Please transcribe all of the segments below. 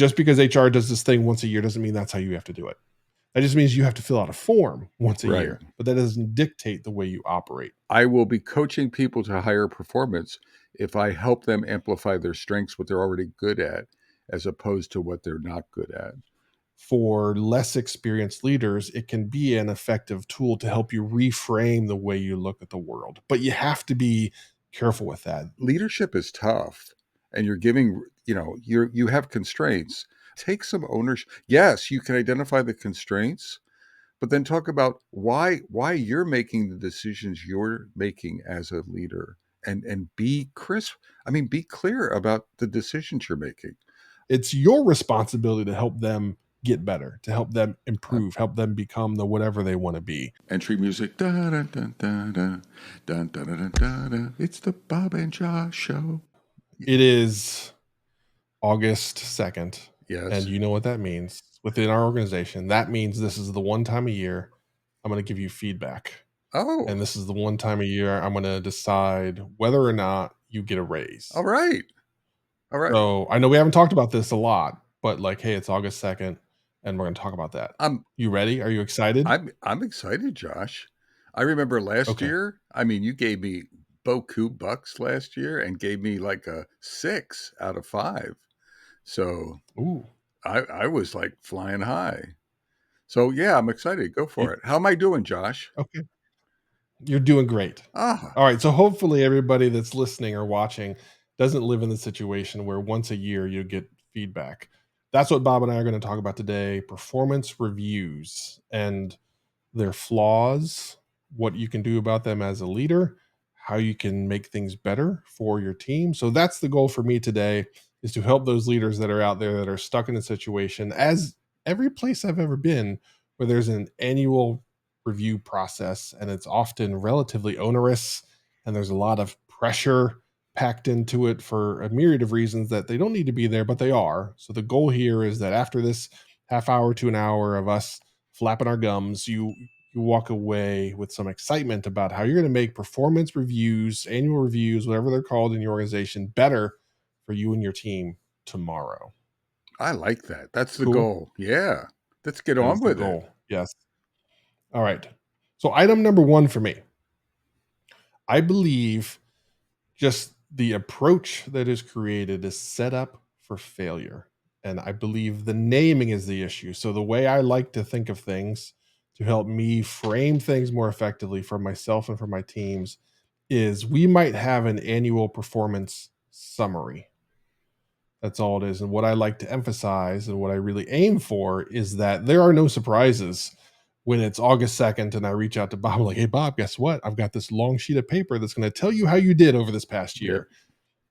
just because HR does this thing once a year doesn't mean that's how you have to do it. That just means you have to fill out a form once a Right. year, but that doesn't dictate the way you operate. I will be coaching people to higher performance if I help them amplify their strengths, what they're already good at, as opposed to what they're not good at. For less experienced leaders, it can be an effective tool to help you reframe the way you look at the world. But you have to be careful with that. Leadership is tough, and you're giving, you have constraints. Take some ownership. Yes, you can identify the constraints, but then talk about why you're making the decisions you're making as a leader, and be crisp. I mean, be clear about the decisions you're making. It's your responsibility to help them get better, to help them improve, help them become the whatever they want to be. Entry music. Da, da, da, da, da, da, da, da, da, da. It's the Bob and Josh show. It is August 2nd. Yes. And you know what that means within our organization. That means this is the one time a year I'm going to give you feedback. Oh. And this is the one time a year I'm going to decide whether or not you get a raise. All right. All right. So I know we haven't talked about this a lot, but like, hey, it's August 2nd and we're going to talk about that. You ready? Are you excited? I'm excited, Josh. I remember last year, I mean, you gave me beaucoup bucks last year and gave me like a 6 out of 5. So I was like flying high. So yeah, I'm excited. Go for it. How am I doing, Josh? Okay. You're doing great. All right. So hopefully everybody that's listening or watching doesn't live in the situation where once a year you get feedback. That's what Bob and I are going to talk about today. Performance reviews and their flaws, what you can do about them as a leader, how you can make things better for your team. So that's the goal for me today, is to help those leaders that are out there that are stuck in a situation, as every place I've ever been, where there's an annual review process and it's often relatively onerous and there's a lot of pressure packed into it for a myriad of reasons that they don't need to be there, but they are. So the goal here is that after this half hour to an hour of us flapping our gums, you walk away with some excitement about how you're going to make performance reviews, annual reviews, whatever they're called in your organization, better for you and your team tomorrow. I like that. That's the goal. Yeah. Let's get on with it. Yes. All right. So item number 1 for me, I believe just the approach that is created is set up for failure. And I believe the naming is the issue. So the way I like to think of things to help me frame things more effectively for myself and for my teams is we might have an annual performance summary. That's all it is. And what I like to emphasize and what I really aim for is that there are no surprises when it's August 2nd and I reach out to Bob, like, hey, Bob, guess what? I've got this long sheet of paper that's going to tell you how you did over this past year. Yep.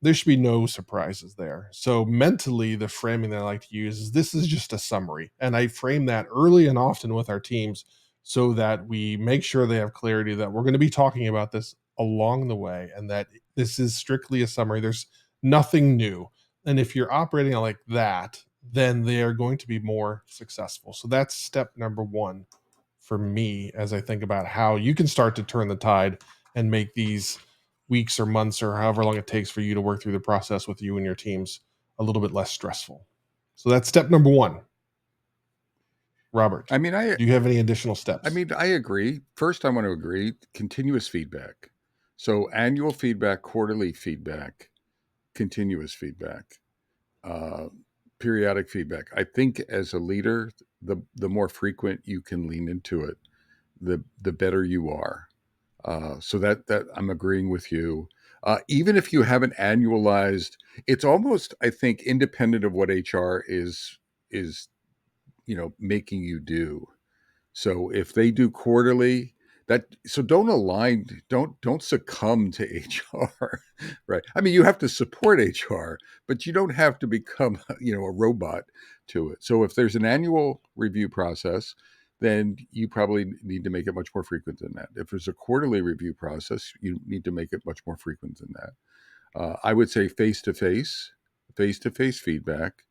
There should be no surprises there. So mentally, the framing that I like to use is this is just a summary. And I frame that early and often with our teams so that we make sure they have clarity that we're going to be talking about this along the way and that this is strictly a summary. There's nothing new. And if you're operating like that, then they are going to be more successful. So that's step number 1 for me as I think about how you can start to turn the tide and make these weeks or months or however long it takes for you to work through the process with you and your teams a little bit less stressful. So that's step number 1. Robert, I mean, do you have any additional steps? I mean, I agree. First, I want to agree, continuous feedback. So annual feedback, quarterly feedback, continuous feedback, periodic feedback. I think as a leader, the more frequent you can lean into it, the better you are. So that I'm agreeing with you. Even if you haven't annualized, it's almost, I think, independent of what HR is making you do. So if they do quarterly, don't succumb to HR, right? I mean, you have to support HR, but you don't have to become a robot to it. So if there's an annual review process, then you probably need to make it much more frequent than that. If there's a quarterly review process, you need to make it much more frequent than that. I would say face-to-face feedback,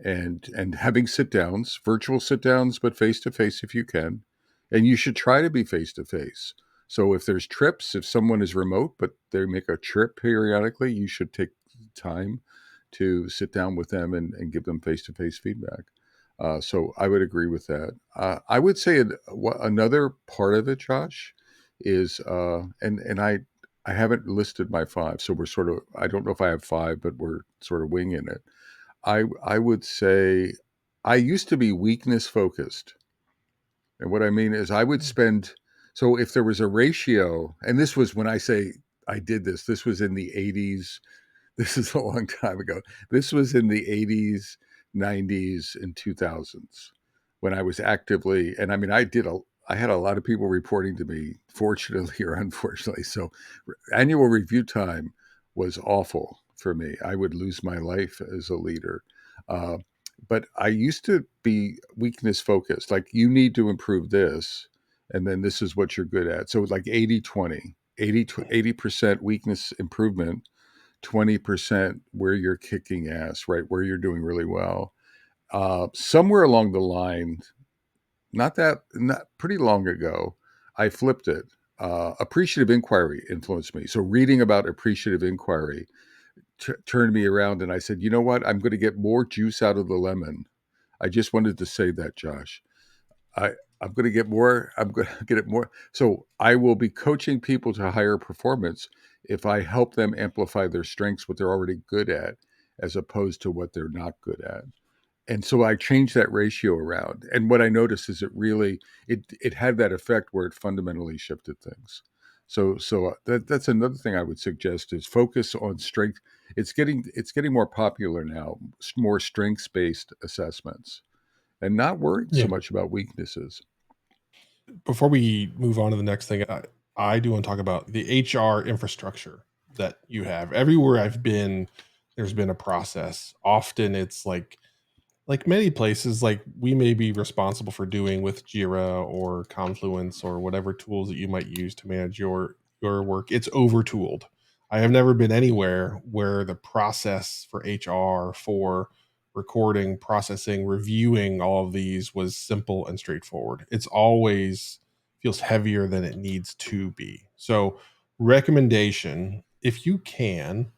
and having sit-downs, virtual sit-downs, but face-to-face if you can. And you should try to be face-to-face. So if there's trips, if someone is remote, but they make a trip periodically, you should take time to sit down with them and give them face-to-face feedback. So I would agree with that. I would say another part of it, Josh, is and I haven't listed my five, so we're sort of, I don't know if I have five, but we're sort of winging it. I would say I used to be weakness focused, and what I mean is I would spend, so if there was a ratio, and this was when I say I did this, this was in the 80s. This is a long time ago. This was in the 80s, 90s, and 2000s when I was actively, and I mean, I had a lot of people reporting to me, fortunately or unfortunately. So annual review time was awful for me. I would lose my life as a leader. Uh, but I used to be weakness focused, like you need to improve this, and then this is what you're good at. So it was like 80-20, 80% weakness improvement, 20% where you're kicking ass, right? Where you're doing really well. Somewhere along the line, not pretty long ago, I flipped it. Appreciative inquiry influenced me. So reading about appreciative inquiry turned me around, and I said, you know what? I'm going to get more juice out of the lemon. I just wanted to say that, Josh. I, I'm going to get more. I'm going to get it more. So I will be coaching people to higher performance if I help them amplify their strengths, what they're already good at, as opposed to what they're not good at. And so I changed that ratio around. And what I noticed is it had that effect where it fundamentally shifted things. That's another thing I would suggest is focus on strength. It's getting more popular now, more strengths based assessments, and not worrying so Yeah. much about weaknesses. Before we move on to the next thing, I do want to talk about the HR infrastructure that you have. Everywhere I've been, there's been a process. Often it's like many places, like we may be responsible for doing with Jira or Confluence or whatever tools that you might use to manage your work. It's overtooled. I have never been anywhere where the process for HR, for recording, processing, reviewing all of these was simple and straightforward. It's always feels heavier than it needs to be. So, recommendation, if you can,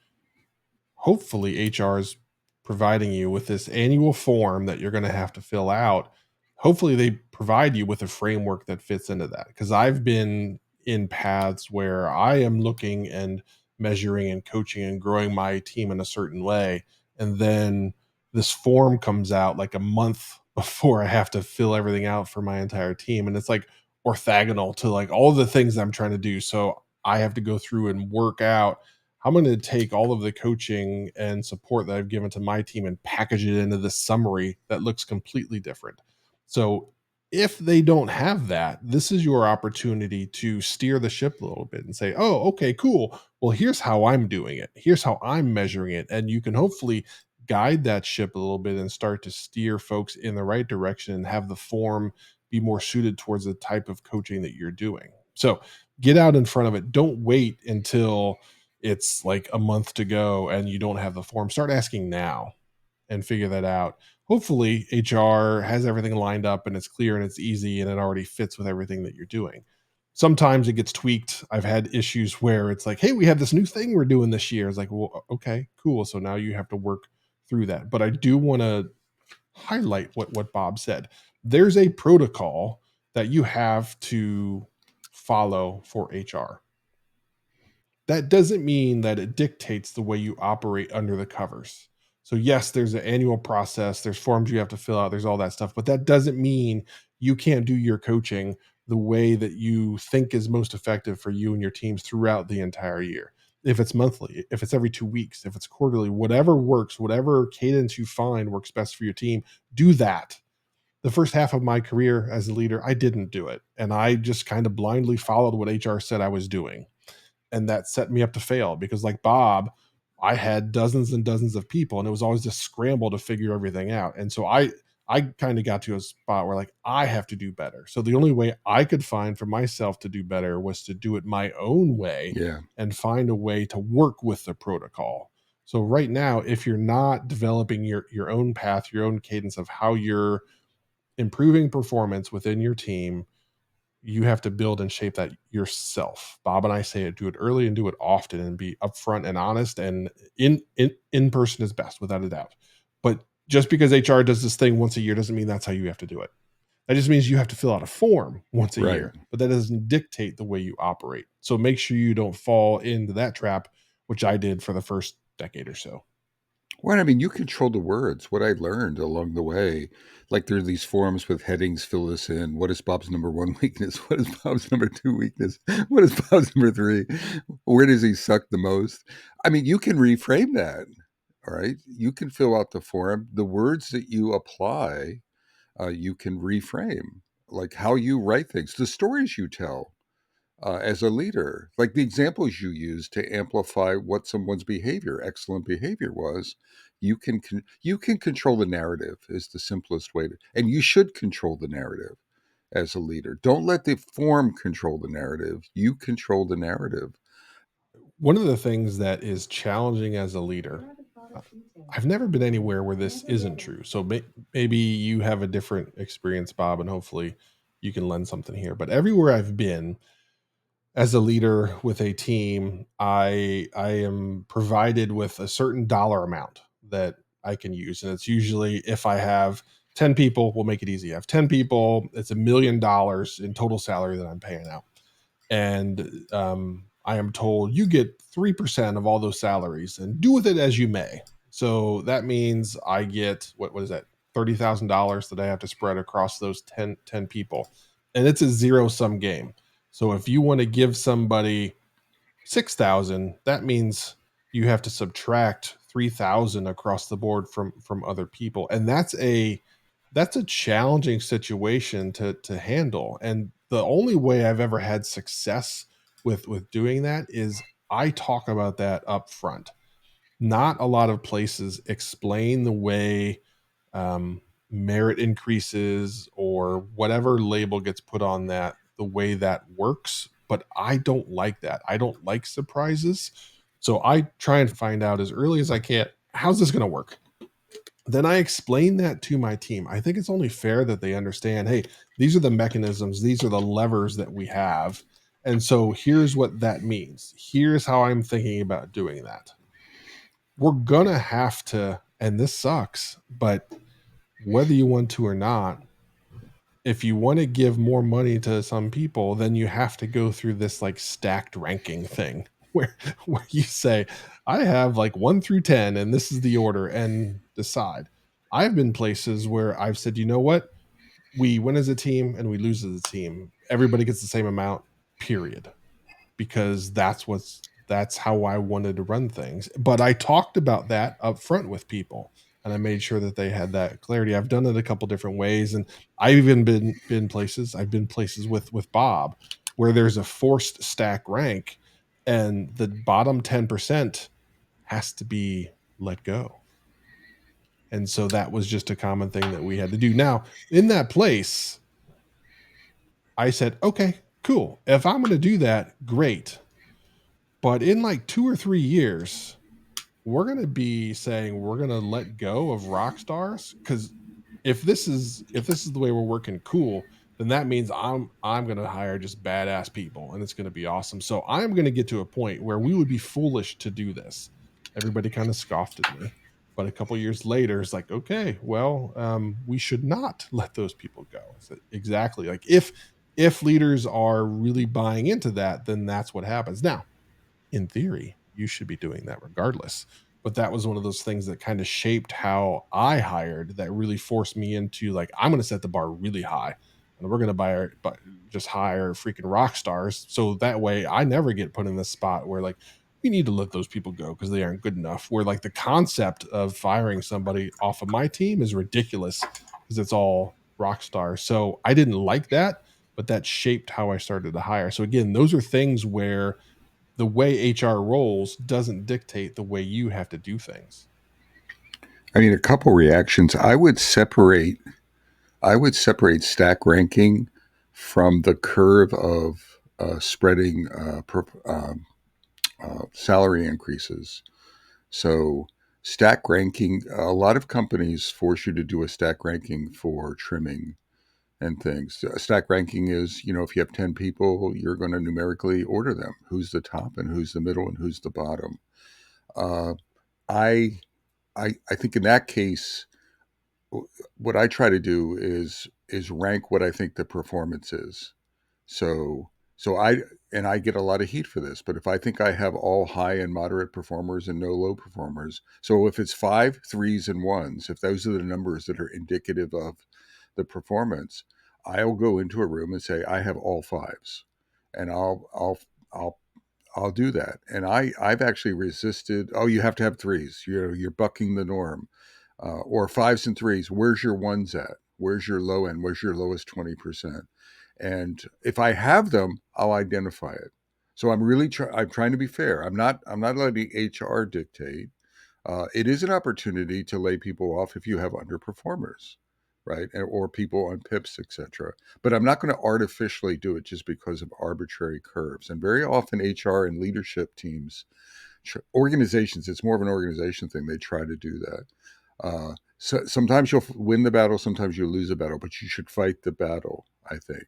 hopefully HR is providing you with this annual form that you're going to have to fill out. Hopefully they provide you with a framework that fits into that, because I've been in paths where I am looking and measuring and coaching and growing my team in a certain way, and then this form comes out like a month before I have to fill everything out for my entire team, and it's like orthogonal to like all of the things I'm trying to do. So I have to go through and work out, I'm going to take all of the coaching and support that I've given to my team and package it into this summary that looks completely different. So, if they don't have that, this is your opportunity to steer the ship a little bit and say, oh, okay, cool. Well, here's how I'm doing it. Here's how I'm measuring it. And you can hopefully guide that ship a little bit and start to steer folks in the right direction and have the form be more suited towards the type of coaching that you're doing. So, get out in front of it. Don't wait until it's like a month to go and you don't have the form. Start asking now and figure that out. Hopefully HR has everything lined up and it's clear and it's easy and it already fits with everything that you're doing. Sometimes it gets tweaked. I've had issues where it's like, hey, we have this new thing we're doing this year. It's like, well, okay, cool. So now you have to work through that. But I do want to highlight what Bob said. There's a protocol that you have to follow for HR. That doesn't mean that it dictates the way you operate under the covers. So yes, there's an annual process, there's forms you have to fill out, there's all that stuff, but that doesn't mean you can't do your coaching the way that you think is most effective for you and your teams throughout the entire year. If it's monthly, if it's every 2 weeks, if it's quarterly, whatever works, whatever cadence you find works best for your team, do that. The first half of my career as a leader, I didn't do it. And I just kind of blindly followed what HR said I was doing, and that set me up to fail because like Bob, I had dozens and dozens of people and it was always just scramble to figure everything out. And so I kind of got to a spot where like I have to do better. So the only way I could find for myself to do better was to do it my own way Yeah. and find a way to work with the protocol. So right now, if you're not developing your own path, your own cadence of how you're improving performance within your team, you have to build and shape that yourself. Bob and I say it, do it early and do it often, and be upfront and honest, and in person is best, without a doubt. But just because HR does this thing once a year doesn't mean that's how you have to do it. That just means you have to fill out a form once a Right. year, but that doesn't dictate the way you operate. So make sure you don't fall into that trap, which I did for the first decade or so. Well, I mean, you control the words. What I learned along the way, like there are these forums with headings, fill this in. What is Bob's number one weakness? What is Bob's number two weakness? What is Bob's number three? Where does he suck the most? I mean, you can reframe that. All right. You can fill out the form. The words that you apply, you can reframe, like how you write things, the stories you tell as a leader, like the examples you use to amplify what someone's behavior, excellent behavior was. You can control the narrative is the simplest way to, and you should control the narrative as a leader. Don't let the form control the narrative. You control the narrative. One of the things that is challenging as a leader, uh, I've never been anywhere where this isn't true. So maybe you have a different experience, Bob, and hopefully you can lend something here. But everywhere I've been as a leader with a team, I am provided with a certain dollar amount that I can use, and it's usually, if I have 10 people, we'll make it easy. I have 10 people, it's $1 million in total salary that I'm paying out, and I am told you get 3% of all those salaries and do with it as you may. So that means I get what is that, $30,000 that I have to spread across those 10 people, and it's a zero sum game. So if you want to give somebody 6,000, that means you have to subtract 3,000 across the board from other people, and that's a challenging situation to handle. And the only way I've ever had success with doing that is I talk about that up front. Not a lot of places explain the way um, merit increases or whatever label gets put on that, the way that works. But I don't like that. I don't like surprises. So I try and find out as early as I can, how's this going to work? Then I explain that to my team. I think it's only fair that they understand, hey, these are the mechanisms, these are the levers that we have. And so here's what that means. Here's how I'm thinking about doing that. We're going to have to, and this sucks, but whether you want to or not, if you want to give more money to some people, then you have to go through this like stacked ranking thing where you say, I have like 1 through 10, and this is the order, and decide. I've been places where I've said, you know what? We win as a team and we lose as a team. Everybody gets the same amount, period, because that's how I wanted to run things. But I talked about that up front with people, and I made sure that they had that clarity. I've done it a couple different ways, and I've even been places. I've been places with Bob where there's a forced stack rank, and the bottom 10% has to be let go. And so that was just a common thing that we had to do. Now, in that place, I said, okay, cool. If I'm going to do that, great. But in like 2 or 3 years, we're going to be saying we're going to let go of rock stars, because if this is the way we're working, cool, then that means I'm going to hire just badass people, and it's going to be awesome. So I'm going to get to a point where we would be foolish to do this. Everybody kind of scoffed at me, but a couple years later, it's like, okay, well, we should not let those people go. So exactly, like if leaders are really buying into that, then that's what happens. Now, in theory, you should be doing that regardless. But that was one of those things that kind of shaped how I hired, that really forced me into like, I'm going to set the bar really high, and we're going to but just hire freaking rock stars. So that way I never get put in this spot where like, we need to let those people go because they aren't good enough. Where like the concept of firing somebody off of my team is ridiculous because it's all rock stars. So I didn't like that, but that shaped how I started to hire. So again, those are things where the way HR rolls doesn't dictate the way you have to do things. I mean, a couple reactions. I would separate stack ranking from the curve of spreading salary increases. So, stack ranking, a lot of companies force you to do a stack ranking for trimming and things. Stack ranking is, if you have 10 people, you're going to numerically order them. Who's the top and who's the middle and who's the bottom. Uh, I, I think in that case, what I try to do is rank what I think the performance is. So I get a lot of heat for this, but if I think I have all high and moderate performers and no low performers, so if it's 5, 3s, and 1s, if those are the numbers that are indicative of the performance, I'll go into a room and say I have all 5s, and I'll I'll do that. And I've actually resisted. Oh, you have to have 3s. You're bucking the norm, or 5s and 3s. Where's your 1s at? Where's your low end? Where's your lowest 20%? And if I have them, I'll identify it. So I'm trying to be fair. I'm not letting HR dictate. It is an opportunity to lay people off if you have underperformers, right, or people on pips, etc. But I'm not going to artificially do it just because of arbitrary curves. And very often, HR and leadership teams, organizations, it's more of an organization thing. They try to do that. So sometimes you'll win the battle, sometimes you'll lose a battle, but you should fight the battle, I think.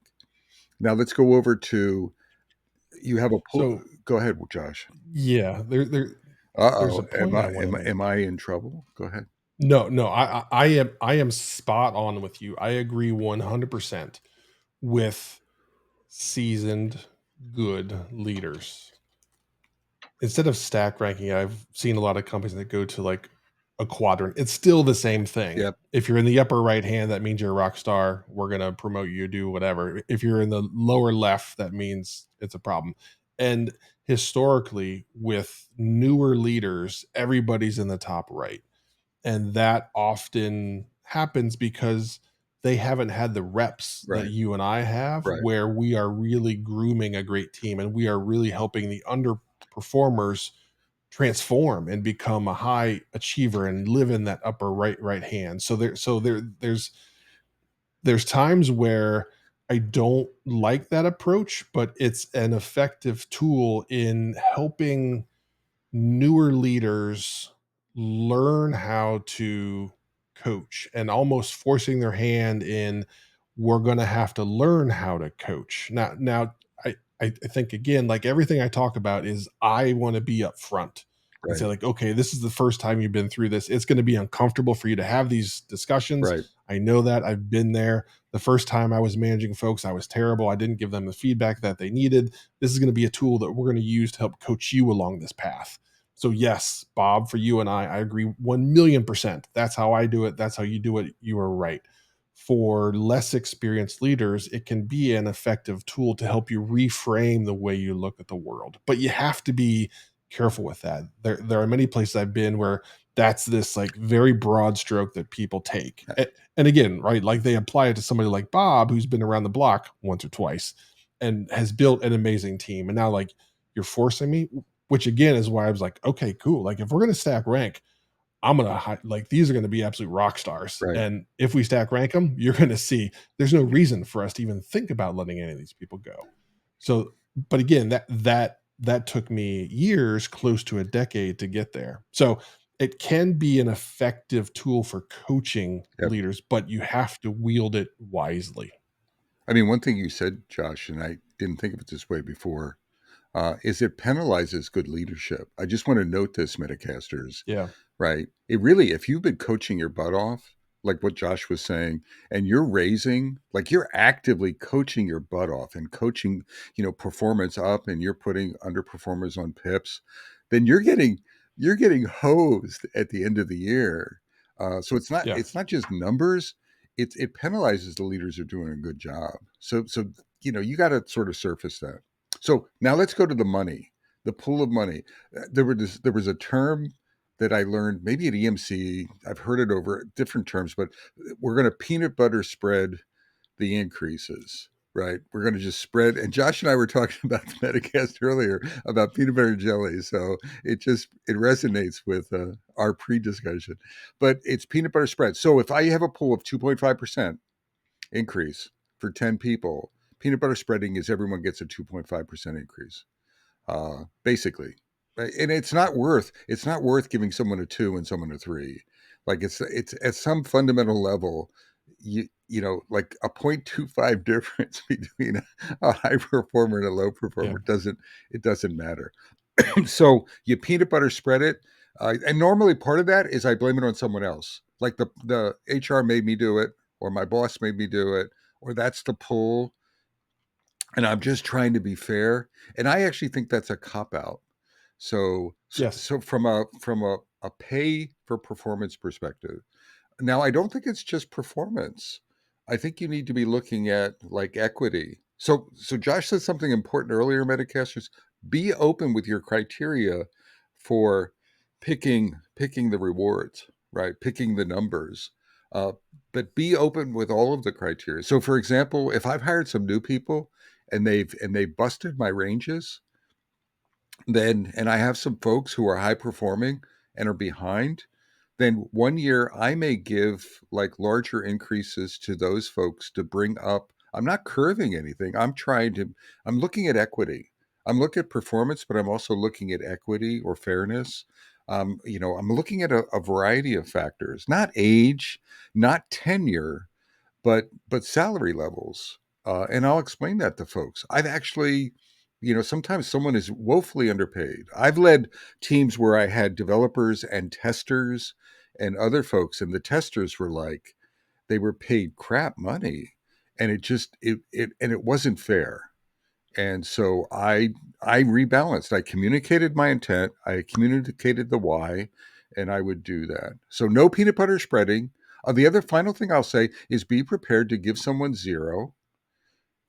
Now let's go over to you have a So go ahead, Josh. yeah, there's Uh-oh. a Am point I I want to am, I- am make. I in trouble? Go ahead. No, no, I am spot on with you. I agree 100% with seasoned good leaders. Instead of stack ranking, I've seen a lot of companies that go to like a quadrant. It's still the same thing. Yep. If you're in the upper right hand, that means you're a rock star. We're gonna promote you, do whatever. If you're in the lower left, that means it's a problem. And historically, with newer leaders, everybody's in the top right. And that often happens because they haven't had the reps that Right. you and I have, Right. where we are really grooming a great team and we are really helping the underperformers transform and become a high achiever and live in that upper right hand. There's times where I don't like that approach, but it's an effective tool in helping newer leaders learn how to coach and almost forcing their hand in, we're going to have to learn how to coach now. I think again, like everything I talk about is I want to be up front and say Right. like, okay, this is the first time you've been through this. It's going to be uncomfortable for you to have these discussions. Right. I know that. I've been there. The first time I was managing folks, I was terrible. I didn't give them the feedback that they needed. This is going to be a tool that we're going to use to help coach you along this path. So yes, Bob, for you and I agree 1,000,000%. That's how I do it. That's how you do it. You are right. For less experienced leaders, it can be an effective tool to help you reframe the way you look at the world. But you have to be careful with that. There are many places I've been where that's this like very broad stroke that people take. And again, right, like they apply it to somebody like Bob, who's been around the block once or twice and has built an amazing team. And now, like, you're forcing me, which again is why I was like, okay, cool. Like, if we're going to stack rank, I'm going to like, these are going to be absolute rock stars. Right. And if we stack rank them, you're going to see there's no reason for us to even think about letting any of these people go. So, but again, that took me years, close to a decade to get there. So it can be an effective tool for coaching Yep. leaders, but you have to wield it wisely. I mean, one thing you said, Josh, and I didn't think of it this way before, is it penalizes good leadership. I just want to note this, Metacasters, Yeah. right? It really, if you've been coaching your butt off, like what Josh was saying, and you're raising, like you're actively coaching your butt off and coaching, performance up, and you're putting underperformers on pips, then you're getting hosed at the end of the year. So it's not Yeah. it's not just numbers. It penalizes the leaders who are doing a good job. So you got to sort of surface that. So now let's go to the money, the pool of money. There was a term that I learned maybe at EMC. I've heard it over different terms, but we're going to peanut butter spread the increases, right? We're going to just spread. And Josh and I were talking about the Metacast earlier about peanut butter and jelly, so it resonates with our pre-discussion. But it's peanut butter spread. So if I have a pool of 2.5% increase for 10 people, peanut butter spreading is everyone gets a 2.5% increase, basically. Right? And it's not worth giving someone a 2 and someone a 3. Like it's at some fundamental level, like a 0.25 difference between a high performer and a low Yeah. performer doesn't matter. So you peanut butter spread it, and normally part of that is I blame it on someone else, like the HR made me do it, or my boss made me do it, or that's the pull, and I'm just trying to be fair. And I actually think that's a cop out. So so, Yes. so from a pay for performance perspective, now I don't think it's just performance. I think you need to be looking at like equity. So Josh said something important earlier, Metacasters. Be open with your criteria for picking the rewards, right? Picking the numbers. Uh, but be open with all of the criteria. So for example, if I've hired some new people and they've busted my ranges, then and I have some folks who are high performing and are behind, then 1 year I may give like larger increases to those folks to bring up. I'm not curving anything. I'm looking at equity. I'm looking at performance, but I'm also looking at equity or fairness. I'm looking at a variety of factors, not age, not tenure, but salary levels. And I'll explain that to folks. I've actually, sometimes someone is woefully underpaid. I've led teams where I had developers and testers and other folks, and the testers were like, they were paid crap money, and it wasn't fair. And so I rebalanced. I communicated my intent. I communicated the why, and I would do that. So no peanut butter spreading. The other final thing I'll say is be prepared to give someone zero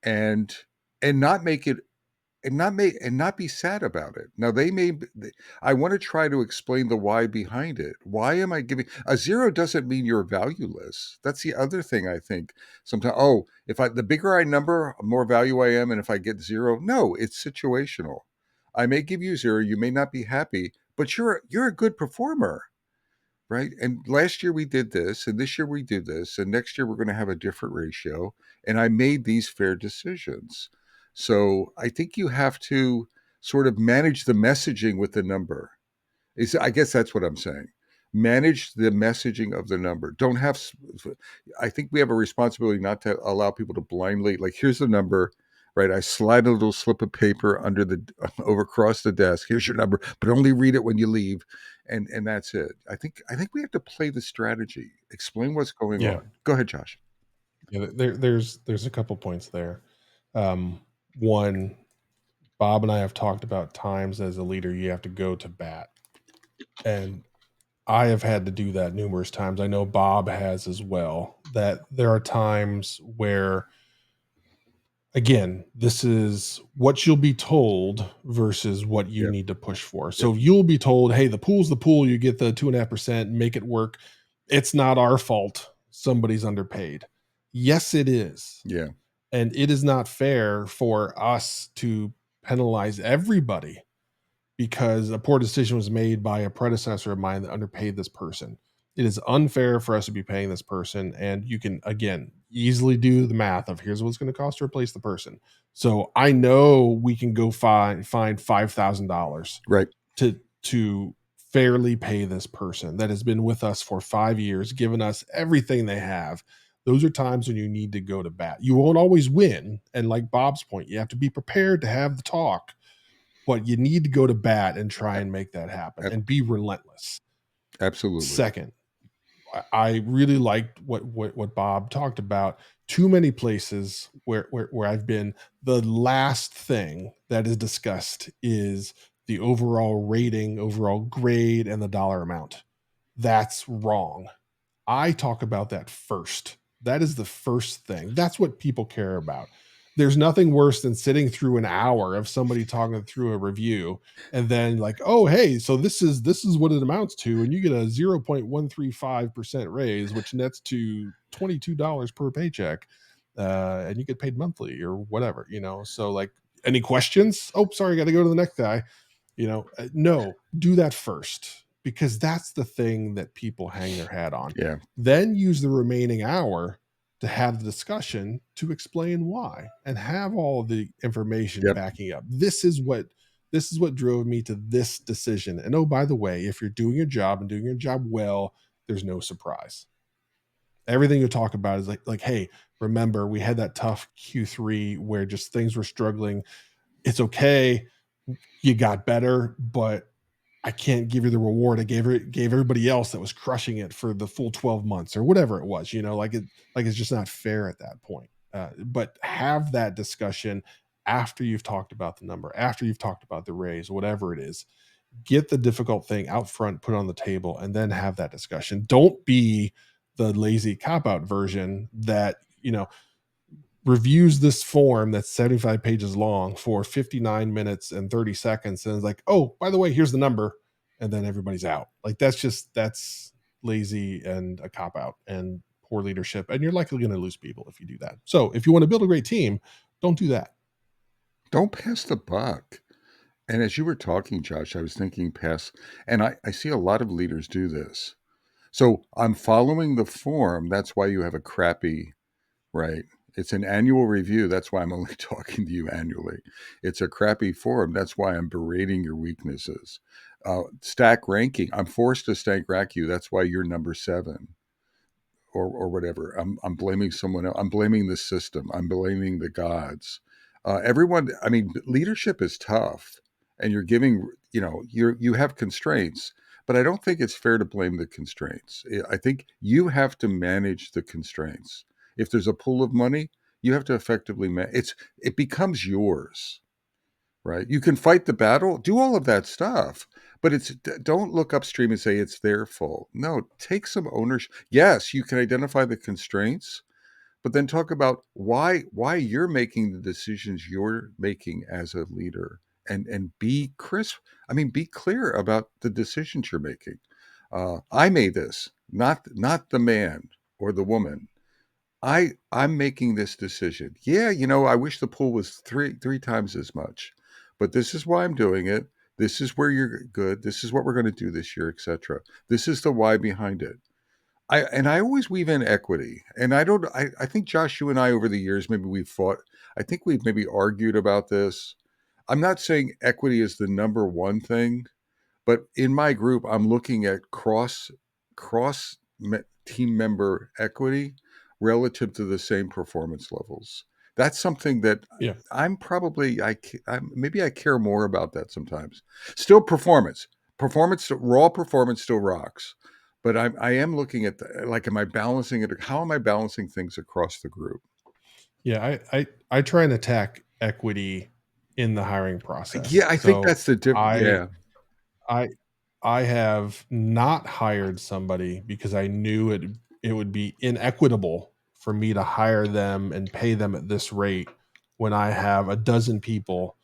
and not make it and not be sad about it. Now I want to try to explain the why behind it. Why am I giving a zero doesn't mean you're valueless. That's the other thing I think sometimes. Oh, if I the bigger I number, the more value I am, and if I get zero, no, it's situational. I may give you zero, you may not be happy, but you're a good performer, right? And last year we did this, and this year we do this, and next year we're going to have a different ratio. And I made these fair decisions. So I think you have to sort of manage the messaging with the number. I guess that's what I'm saying. Manage the messaging of the number. Don't have. I think we have a responsibility not to allow people to blindly like. Here's the number, right? I slide a little slip of paper under the over across the desk. Here's your number, but only read it when you leave, and that's it. I think we have to play the strategy. Explain what's going Yeah. on. Go ahead, Josh. Yeah. There's a couple points there. One, Bob and I have talked about times as a leader you have to go to bat, and I have had to do that numerous times. I know Bob has as well. That there are times where, again, this is what you'll be told versus what you Yep. need to push for. Yep. So you'll be told, hey, the pool's the pool, you get the 2.5%, make it work. It's not our fault somebody's underpaid. Yes, it is. Yeah. And it is not fair for us to penalize everybody because a poor decision was made by a predecessor of mine that underpaid this person. It is unfair for us to be paying this person. And you can, again, easily do the math of here's what it's going to cost to replace the person. So I know we can go find $5,000 Right. to fairly pay this person that has been with us for 5 years, given us everything they have. Those are times when you need to go to bat. You won't always win. And like Bob's point, you have to be prepared to have the talk, but you need to go to bat and try and make that happen A- and be relentless. Absolutely. Second, I really liked what Bob talked about. Too many places where I've been, the last thing that is discussed is the overall rating, overall grade, and the dollar amount. That's wrong. I talk about that first. That is the first thing. That's what people care about. There's nothing worse than sitting through an hour of somebody talking through a review and then like, oh, hey, so this is what it amounts to, and you get a 0.135% raise, which nets to $22 per paycheck, and you get paid monthly or whatever. So like, any questions? Oh, sorry, got to go to the next guy. No, do that first because that's the thing that people hang their hat on. Yeah. Then use the remaining hour to have the discussion to explain why and have all the information Yep. backing up. This is what drove me to this decision. And oh, by the way, if you're doing your job and doing your job well, there's no surprise. Everything you talk about is like, hey, remember we had that tough Q3 where just things were struggling. It's okay. You got better, but I can't give you the reward I gave everybody else that was crushing it for the full 12 months or whatever it was, like it's just not fair at that point. But have that discussion after you've talked about the number, after you've talked about the raise, whatever it is. Get the difficult thing out front, put it on the table, and then have that discussion. Don't be the lazy cop out version that, reviews this form that's 75 pages long for 59 minutes and 30 seconds and is like, oh, by the way, here's the number. And then everybody's out. Like that's lazy and a cop out and poor leadership. And you're likely going to lose people if you do that. So if you want to build a great team, don't do that. Don't pass the buck. And as you were talking, Josh, I was thinking pass, and I see a lot of leaders do this. So I'm following the form. That's why you have a crappy, right? It's an annual review. That's why I'm only talking to you annually. It's a crappy form. That's why I'm berating your weaknesses. Stack ranking. I'm forced to stack rank you. That's why you're number 7 or whatever. I'm blaming someone else. I'm blaming the system. I'm blaming the gods. Everyone, I mean, leadership is tough and you're giving, you have constraints, but I don't think it's fair to blame the constraints. I think you have to manage the constraints. If there's a pool of money, you have to effectively it becomes yours, right? You can fight the battle, do all of that stuff, but don't look upstream and say it's their fault. No, take some ownership. Yes, you can identify the constraints, but then talk about why you're making the decisions you're making as a leader, and be crisp. I mean, be clear about the decisions you're making. I made this, not the man or the woman. I'm making this decision. Yeah, I wish the pool was three times as much, but this is why I'm doing it. This is where you're good. This is what we're going to do this year, etc. This is the why behind it. I always weave in equity, and I think Josh, you and I over the years maybe we've fought. I think we've maybe argued about this. I'm not saying equity is the number one thing, but in my group, I'm looking at team member equity relative to the same performance levels. That's something that Yeah. I'm probably maybe I care more about that sometimes. Still, raw performance still rocks, but I am looking at am I balancing it? How am I balancing things across the group? Yeah. I try and attack equity in the hiring process. Yeah, I think So that's the difference. I Yeah, I I have not hired somebody because I knew it would be inequitable for me to hire them and pay them at this rate when I have a dozen people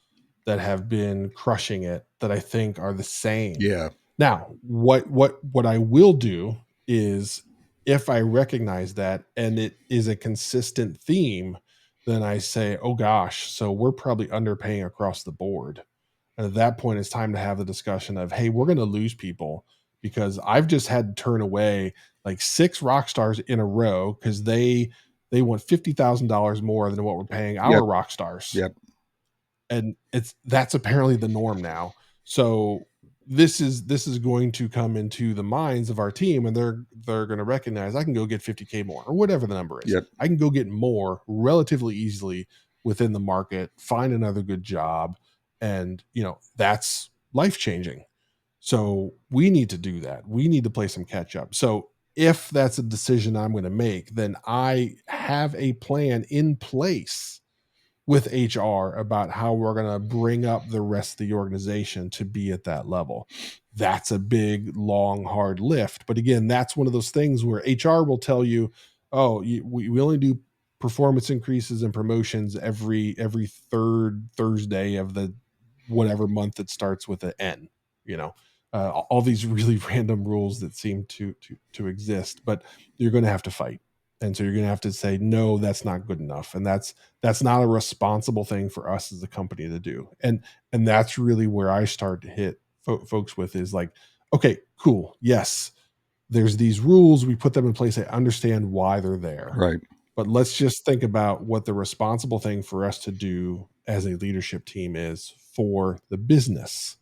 that have been crushing it that I think are the same. yeah, Now, what I will do is if I recognize that and it is a consistent theme, then I say, "Oh gosh, so we're probably underpaying across the board." And at that point, it's time to have the discussion of, hey, we're going to lose people because I've just had to turn away like 6 rock stars in a row because they want $50,000 more than what we're paying yep, our rock stars, yep, and that's apparently the norm now. So this is going to come into the minds of our team, and they're going to recognize I can go get 50K more or whatever the number is. yep, I can go get more relatively easily within the market, find another good job, and that's life changing. So we need to do that. We need to play some catch up. So if that's a decision I'm going to make, then I have a plan in place with HR about how we're going to bring up the rest of the organization to be at that level. That's a big, long, hard lift. But again, that's one of those things where HR will tell you, oh, we only do performance increases and promotions every third Thursday of the whatever month that starts with an N, you know. All these really random rules that seem to exist, but you're going to have to fight, and so you're going to have to say no, that's not good enough, and that's not a responsible thing for us as a company to do. And that's really where I start to hit folks with is like, okay, cool, yes, there's these rules, we put them in place, I understand why they're there, right, but let's just think about what the responsible thing for us to do as a leadership team is for the business.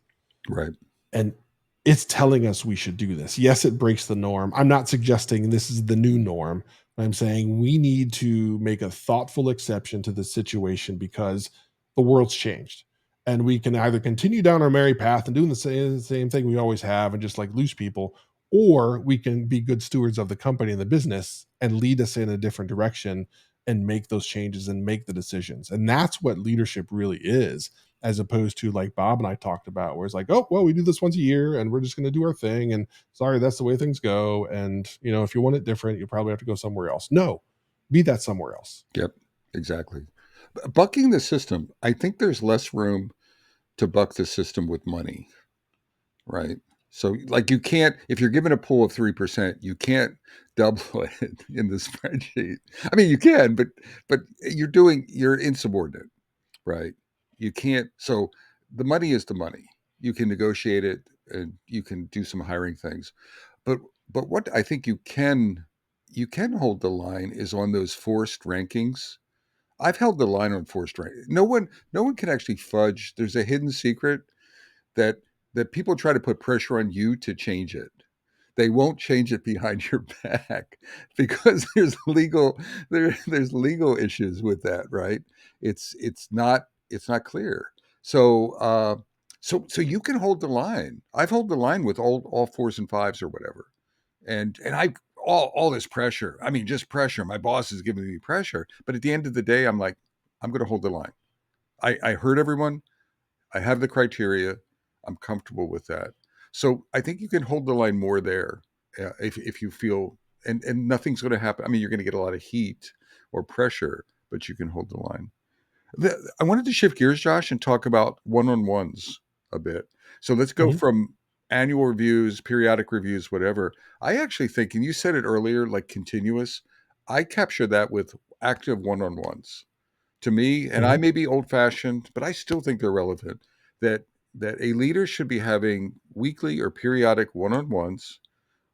right. And it's telling us we should do this. Yes, it breaks the norm. I'm not suggesting this is the new norm, I'm saying we need to make a thoughtful exception to the situation because the world's changed. And we can either continue down our merry path and doing the same thing we always have and just like lose people, or we can be good stewards of the company and the business and lead us in a different direction and make those changes and make the decisions. And that's what leadership really is, as opposed to like Bob and I talked about, where it's like, oh, well, we do this once a year and we're just going to do our thing. And sorry, that's the way things go. And, if you want it different, you probably have to go somewhere else. No, be that somewhere else. Yep, exactly. Bucking the system, I think there's less room to buck the system with money, right? So, like, you can't, if you're given a pool of 3%, you can't double it in the spreadsheet. I mean, you can, but you're insubordinate, right? You can't. So, the money is the money. You can negotiate it, and you can do some hiring things. But but what I think you can hold the line is on those forced rankings. I've held the line on forced rank. No one can actually fudge. There's a hidden secret that people try to put pressure on you to change it. They won't change it behind your back because there's legal issues with that, right? It's not clear. So you can hold the line. I've held the line with all fours and fives or whatever, and I all this pressure. I mean, just pressure. My boss is giving me pressure, but at the end of the day, I'm like, I'm going to hold the line. I heard everyone. I have the criteria. I'm comfortable with that. So I think you can hold the line more there if you feel, and nothing's going to happen. I mean, you're going to get a lot of heat or pressure, but you can hold the line. I wanted to shift gears, Josh, and talk about one-on-ones a bit. So let's go Mhm. from annual reviews, periodic reviews, whatever. I actually think, and you said it earlier, like continuous. I capture that with active one-on-ones to me, and I Mhm. may be old fashioned, but I still think they're relevant. That a leader should be having weekly or periodic one on ones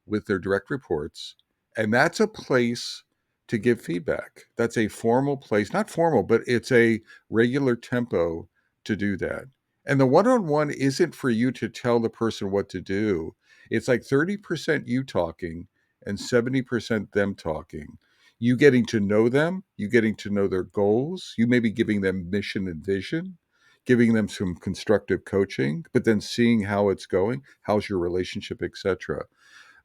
with their direct reports, and that's a place to give feedback. That's a formal place, not formal, but it's a regular tempo to do that. And the one on one isn't for you to tell the person what to do. It's like 30% you talking and 70% them talking. You getting to know them, you getting to know their goals, you may be giving them mission and vision, giving them some constructive coaching, but then seeing how it's going, how's your relationship, etc.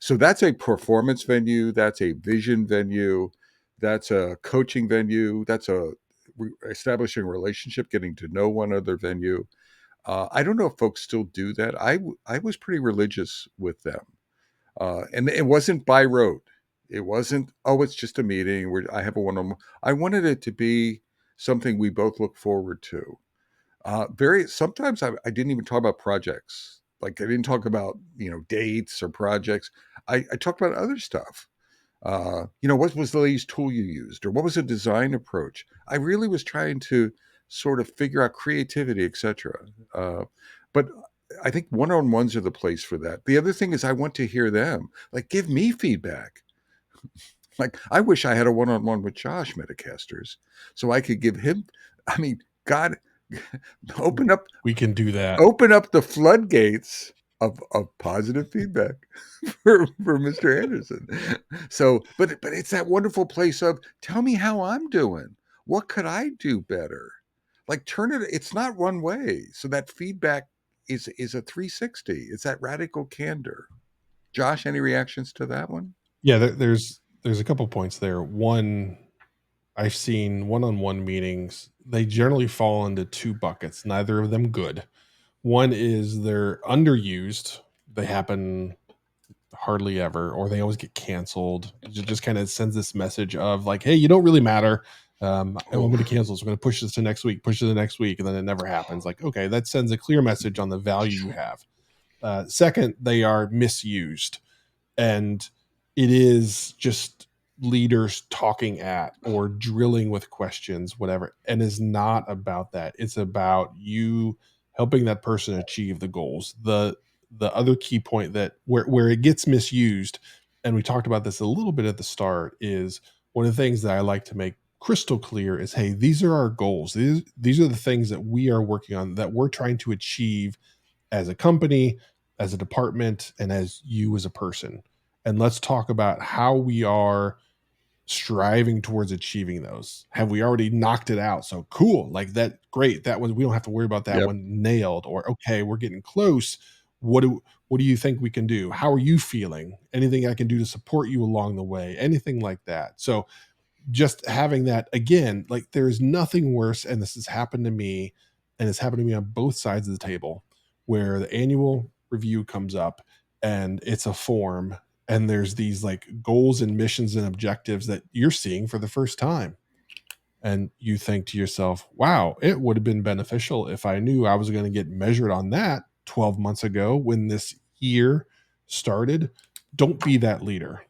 So that's a performance venue, that's a vision venue, that's a coaching venue, that's a establishing a relationship, getting to know one other venue. I don't know if folks still do that. I was pretty religious with them, and it wasn't by rote. It wasn't, oh, it's just a meeting where I have a one-on-one. I wanted it to be something we both look forward to. Very sometimes I didn't even talk about projects. Like I didn't talk about dates or projects. I talked about other stuff. What was the latest tool you used, or what was the design approach? I really was trying to sort of figure out creativity, etc. But I think one-on-ones are the place for that. The other thing is I want to hear them. Like, give me feedback. Like, I wish I had a one-on-one with Josh Metacasters so I could give him. I mean, God, open up We can do that. open up the floodgates of positive feedback for Mr. Anderson. So, but it's that wonderful place of tell me how I'm doing. What could I do better? Like turn it. It's not one way. So that feedback is a 360. It's that radical candor. Josh, any reactions to that one? Yeah, there's a couple points there. One, I've seen one-on-one meetings. They generally fall into two buckets, neither of them good. One is they're underused. They happen hardly ever, or they always get canceled. It just kind of sends this message of like, hey, you don't really matter. I'm Oh, going to cancel. So we're going to push this to next week, push it to the next week, and then it never happens. Like, okay, that sends a clear message on the value you have. Second, they are misused, and it is just leaders talking at or drilling with questions, whatever, and is not about that. It's about you helping that person achieve the goals. The other key point that where it gets misused, and we talked about this a little bit at the start, is one of the things that I like to make crystal clear is, hey, these are our goals. These are the things that we are working on, that we're trying to achieve as a company, as a department, and as you as a person. And let's talk about how we are striving towards achieving those? Have we already knocked it out? So cool, like that, great. That one, we don't have to worry about that Yep. one nailed. Or okay, we're getting close. What do you think we can do? How are you feeling? Anything I can do to support you along the way? Anything like that. So just having that again, like there's nothing worse, and this has happened to me, and it's happened to me on both sides of the table, where the annual review comes up and it's a form, and there's these like goals and missions and objectives that you're seeing for the first time, and you think to yourself, wow, it would have been beneficial if I knew I was going to get measured on that 12 months ago when this year started. Don't be that leader.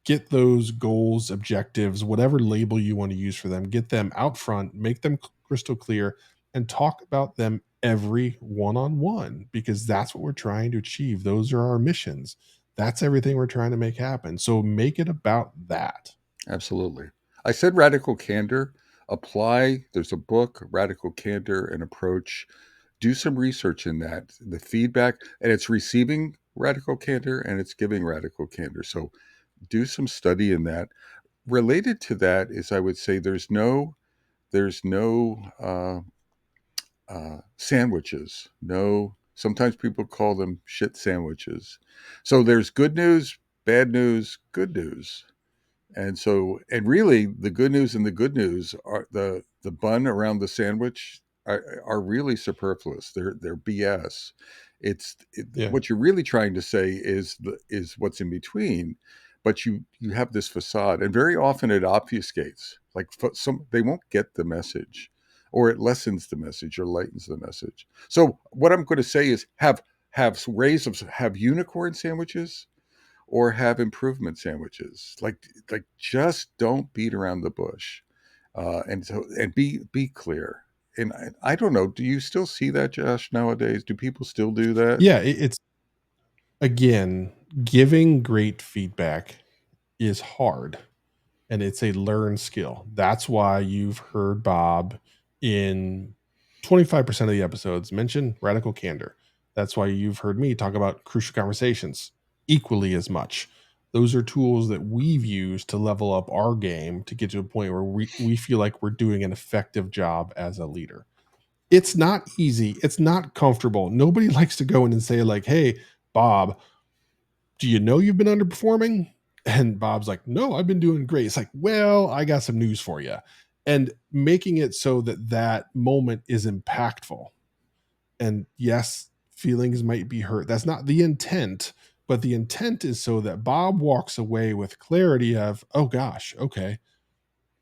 Get those goals, objectives, whatever label you want to use for them, get them out front, make them crystal clear, and talk about them every one on one, because that's what we're trying to achieve. Those are our missions. That's everything we're trying to make happen. So make it about that. Absolutely. I said radical candor. Apply. There's a book, Radical Candor, an approach. Do some research in that. The feedback, and it's receiving radical candor and it's giving radical candor. So do some study in that. Related to that is, I would say, there's no sandwiches. No, sometimes people call them shit sandwiches. So there's good news, bad news, good news. And so, and really, the good news and the good news are the bun around the sandwich are really superfluous. They're BS. Yeah. What you're really trying to say is what's in between, but you have this facade, and very often it obfuscates. Like some, they won't get the message, or it lessens the message, or lightens the message. So what I'm going to say is have unicorn sandwiches or have improvement sandwiches. Like just don't beat around the bush, and be clear. And I don't know. Do you still see that, Josh? Nowadays, do people still do that? Yeah. It's again, giving great feedback is hard, and it's a learned skill. That's why you've heard Bob in 25% of the episodes mention radical candor. That's why you've heard me talk about crucial conversations equally as much. Those are tools that we've used to level up our game to get to a point where we feel like we're doing an effective job as a leader. It's not easy. It's not comfortable. Nobody likes to go in and say, like, hey, Bob, do you know you've been underperforming? And Bob's like, no, I've been doing great. It's like, well, I got some news for you. And making it so that that moment is impactful. And yes, feelings might be hurt. That's not the intent, but the intent is so that Bob walks away with clarity of, oh gosh, okay,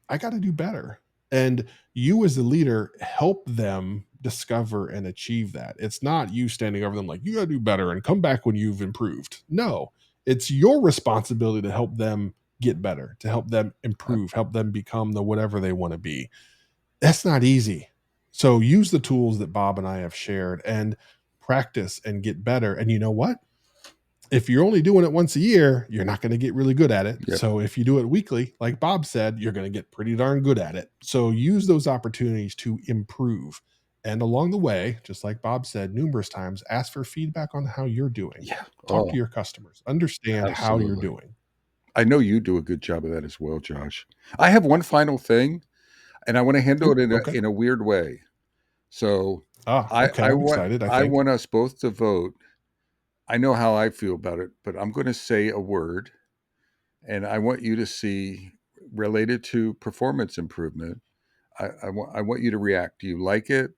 I got to do better. And you, as the leader, help them discover and achieve that. It's not you standing over them like, you got to do better and come back when you've improved. No, it's your responsibility to help them get better, to help them Uh, improve, help them become the whatever they want to be. That's not easy. So use the tools that Bob and I have shared and practice and get better. And you know what? If you're only doing it once a year, you're not going to get really good at it. yep. So if you do it weekly, like Bob said, you're going to get pretty darn good at it. So use those opportunities to improve. And along the way, just like Bob said numerous times, ask for feedback on how you're doing. Yeah. Talk to Oh, your customers, understand how you're absolutely. doing. I know you do a good job of that as well, Josh. I have one final thing, and I want to handle Ooh, it in a okay. in a weird way. So Ah, I okay. I I'm want excited, I I think. want us both to vote. I know how I feel about it, but I'm going to say a word, and I want you to see, related to performance improvement. I want you to react. Do you like it?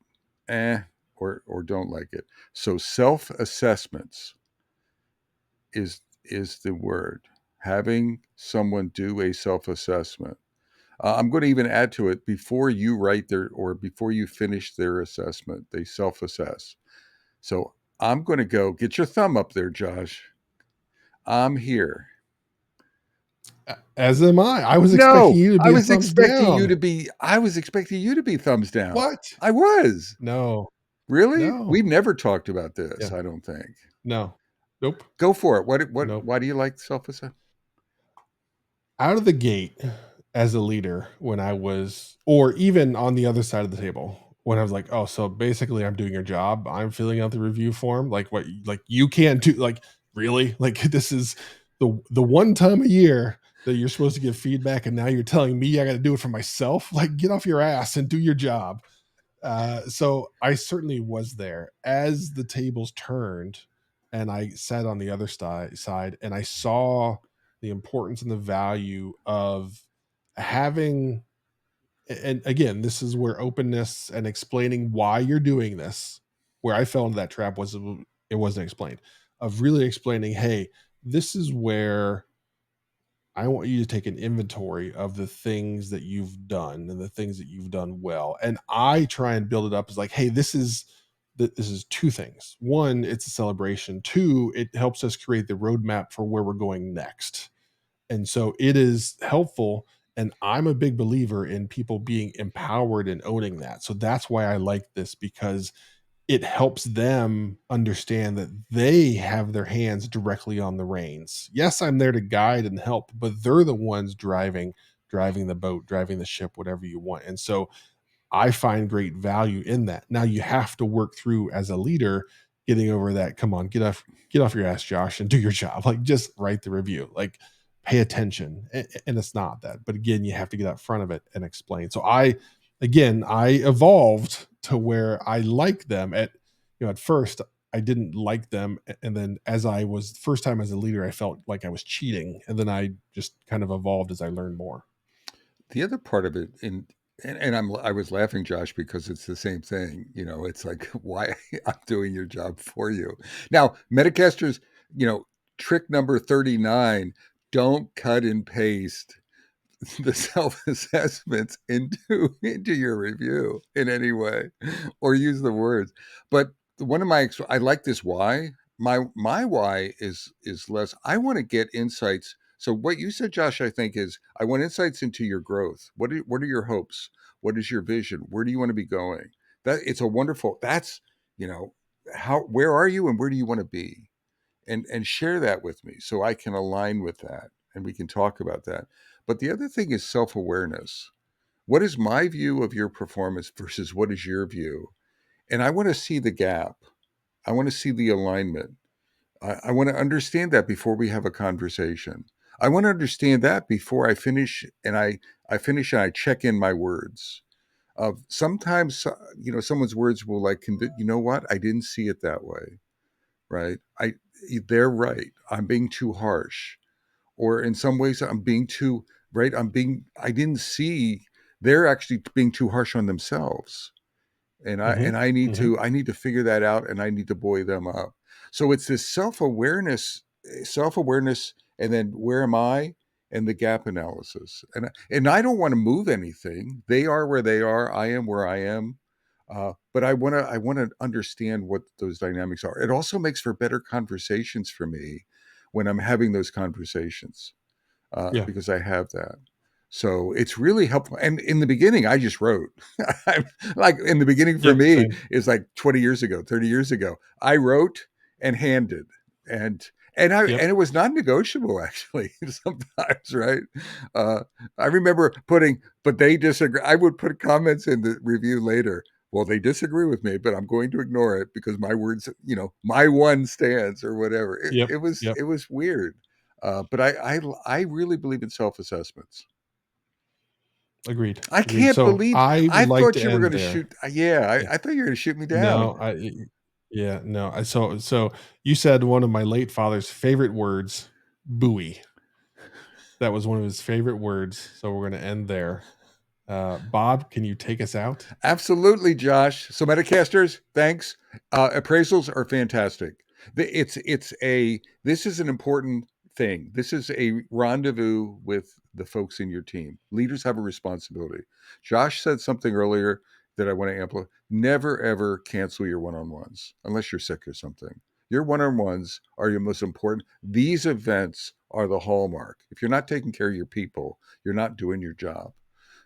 Or don't like it. So self assessments is the word. Having someone do a self assessment. I'm going to even add to it, before you write their, or before you finish their assessment, they self assess. So I'm going to go, get your thumb up there, Josh. I'm here. As am I. I was expecting No, you to I be a was thumbs expecting you down. to be, I was expecting you to be thumbs down. What? I was. No, Really? no, We've never talked about this, yeah, I don't think. no, nope, Go for it. nope. Why do you like self assessment? Out of the gate as a leader, when I was, or even on the other side of the table, when I was like, oh, so basically I'm doing your job, I'm filling out the review form, like what, like you can't do, like really, like this is the one time a year that you're supposed to give feedback, and now you're telling me I got to do it for myself. Like, get off your ass and do your job. So I certainly was there as the tables turned, and I sat on the other side, and I saw the importance and the value of having. And again, this is where openness and explaining why you're doing this, where I fell into that trap, was it wasn't explained, of really explaining, hey, this is where I want you to take an inventory of the things that you've done and the things that you've done well. And I try and build it up as like, hey, this is two things. One, it's a celebration. Two, it helps us create the roadmap for where we're going next. And so it is helpful. And I'm a big believer in people being empowered and owning that. So that's why I like this, because it helps them understand that they have their hands directly on the reins. Yes, I'm there to guide and help, but they're the ones driving the boat, driving the ship, whatever you want. And so I find great value in that. Now you have to work through as a leader getting over that. Come on, get off your ass, Josh, and do your job. Like, just write the review. Like, pay attention. And it's not that. But again, you have to get out front of it and explain. So I evolved to where I like them. At first I didn't like them, and then as I was first time as a leader, I felt like I was cheating, and then I just kind of evolved as I learned more. The other part of it, and I was laughing, Josh, because it's the same thing. It's like, why I'm doing your job for you. Now, Metacasters, trick number 39: don't cut and paste the self-assessments into your review in any way, or use the words. But one of I like this why. My why is less. I want to get insights. So what you said, Josh, I think is I want insights into your growth. What are your hopes? What is your vision? Where do you want to be going? That it's a wonderful. That's how where are you and where do you want to be, and share that with me so I can align with that and we can talk about that. But the other thing is self-awareness. What is my view of your performance versus what is your view? And I want to see the gap. I want to see the alignment. I want to understand that before we have a conversation. I want to understand that before I finish and I finish and I check in my words. Sometimes, someone's words will like, you know what? I didn't see it that way. Right. They're right. I'm being too harsh. Or in some ways I'm being too right. I didn't see they're actually being too harsh on themselves. And I Mm-hmm. and I need Mm-hmm. to figure that out, and I need to buoy them up. So it's this self-awareness, and then where am I, and the gap analysis. And I don't want to move anything. They are where they are. I am where I am. But I want to understand what those dynamics are. It also makes for better conversations for me when I'm having those conversations, Yeah. because I have that. So it's really helpful. And in the beginning, I just wrote. Like in the beginning for Yep. me Same. is like 20 years ago, 30 years ago. I wrote and handed. And Yep. it was non-negotiable actually sometimes, right? Uh, I remember but they disagree. I would put comments in the review later. Well, they disagree with me, but I'm going to ignore it because my words, my one stands or whatever. It, Yep. it was Yep. it was weird. But I really believe in self assessments. Agreed. I Agreed. can't So believe I I would like thought to you were end going to there. shoot. Yeah, Yeah. I thought you were going to shoot me down. No, yeah, no. So you said one of my late father's favorite words, buoy. That was one of his favorite words. So we're going to end there. Bob, can you take us out? Absolutely, Josh. So Metacasters, thanks. Appraisals are fantastic. This is an important thing. This is a rendezvous with the folks in your team. Leaders have a responsibility. Josh said something earlier that I want to amplify. Never ever cancel your one-on-ones unless you're sick or something. Your one-on-ones are your most important. These events are the hallmark. If you're not taking care of your people, you're not doing your job.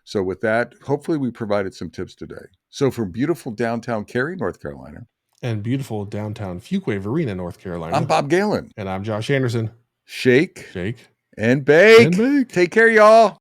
So, with that, hopefully, we provided some tips today. So, from beautiful downtown Cary, North Carolina, And beautiful downtown Fuquay Varina, North I'm Carolina. Bob Galen. And I'm Josh Anderson. Shake Shake and and bake. bake. Take care, y'all.